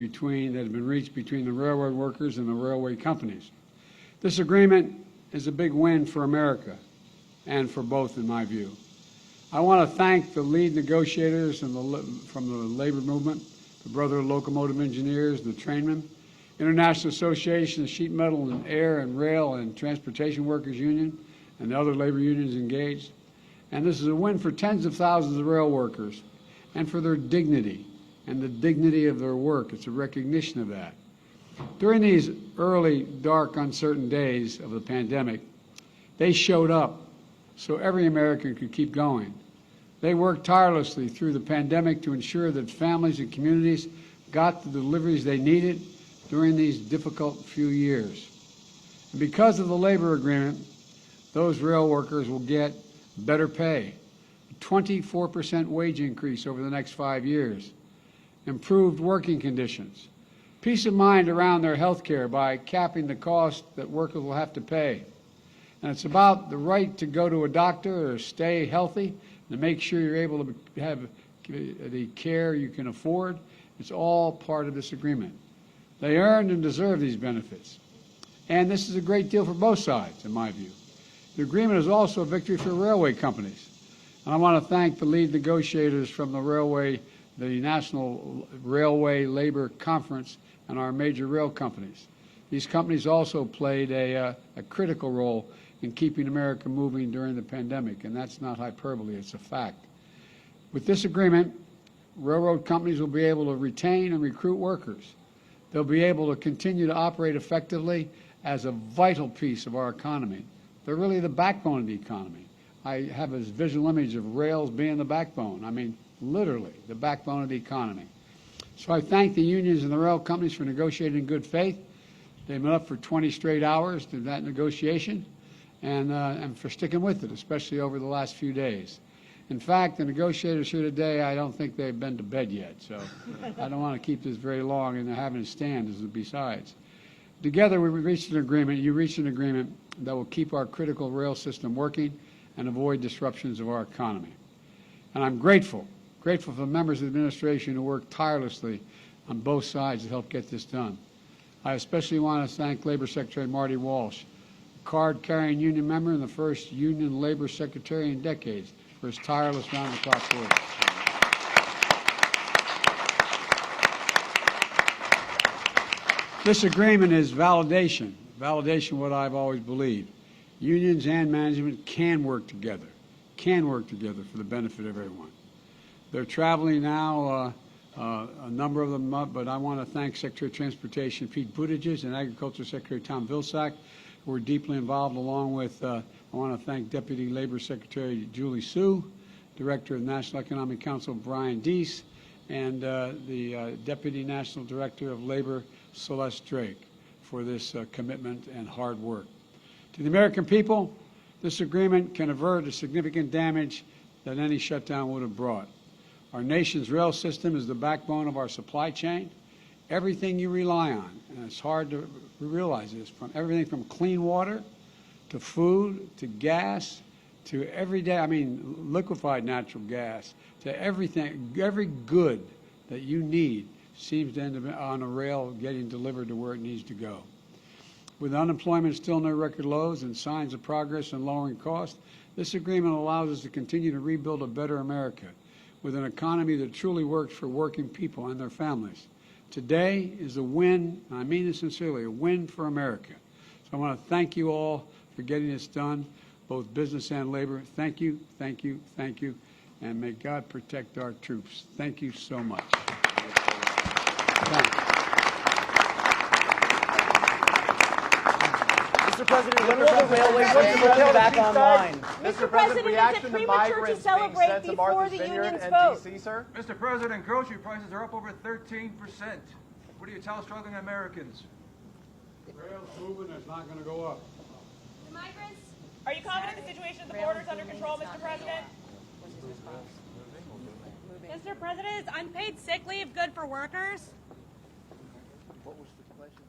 that has been reached between the railroad workers and the railway companies. This agreement is a big win for America and for both, in my view. I want to thank the lead negotiators from the labor movement, the Brotherhood of Locomotive Engineers, the Trainmen, International Association of Sheet Metal and Air and Rail and Transportation Workers Union, and the other labor unions engaged. And this is a win for tens of thousands of rail workers and for their dignity and the dignity of their work. It's a recognition of that. During these early, dark, uncertain days of the pandemic, they showed up so every American could keep going. They worked tirelessly through the pandemic to ensure that families and communities got the deliveries they needed during these difficult few years. And because of the labor agreement, those rail workers will get better pay, a 24% wage increase over the next 5 years, improved working conditions, peace of mind around their health care by capping the cost that workers will have to pay. And it's about the right to go to a doctor or stay healthy and to make sure you're able to have the care you can afford. It's all part of this agreement. They earned and deserve these benefits. And this is a great deal for both sides, in my view. The agreement is also a victory for railway companies. And I want to thank the lead negotiators from the National Railway Labor Conference and our major rail companies. These companies also played a critical role in keeping America moving during the pandemic, and that's not hyperbole, it's a fact. With this agreement, railroad companies will be able to retain and recruit workers. They'll be able to continue to operate effectively as a vital piece of our economy. They're really the backbone of the economy. I have this visual image of rails being the backbone. I mean, literally, the backbone of the economy. So I thank the unions and the rail companies for negotiating in good faith. They've been up for 20 straight hours through that negotiation and for sticking with it, especially over the last few days. In fact, the negotiators here today, I don't think they've been to bed yet, so I don't want to keep this very long, and they're having a stand besides. Together, we reached an agreement, you reached an agreement that will keep our critical rail system working and avoid disruptions of our economy. And I'm grateful for the members of the administration who worked tirelessly on both sides to help get this done. I especially want to thank Labor Secretary Marty Walsh, a card-carrying union member and the first union labor secretary in decades, for his tireless round-the-clock work. This agreement is validation of what I've always believed. Unions and management can work together for the benefit of everyone. They're traveling now, a number of them up, but I want to thank Secretary of Transportation Pete Buttigieg and Agriculture Secretary Tom Vilsack, who are deeply involved, along with, I want to thank Deputy Labor Secretary Julie Su, Director of the National Economic Council Brian Deese, and the Deputy National Director of Labor Celeste Drake for this commitment and hard work. To the American people, this agreement can avert the significant damage that any shutdown would have brought. Our nation's rail system is the backbone of our supply chain. Everything you rely on, and it's hard to realize this, from everything from clean water to food to gas to everyday, liquefied natural gas, to everything, every good that you need seems to end up on a rail getting delivered to where it needs to go. With unemployment still near record lows and signs of progress in lowering costs, this agreement allows us to continue to rebuild a better America with an economy that truly works for working people and their families. Today is a win, and I mean this sincerely, a win for America. So I want to thank you all for getting this done, both business and labor. Thank you, thank you, thank you, and may God protect our troops. Thank you so much. Thanks. Mr. President, when will the railway system come back online? Mr. President, is it premature to celebrate before the unions vote? Mr. President, grocery prices are up over 13%. What do you tell struggling Americans? Rail's moving, it's not going to go up. The migrants? Are you confident the situation at the border is under control, Mr. President? Mr. President, is unpaid sick leave good for workers? What was the question?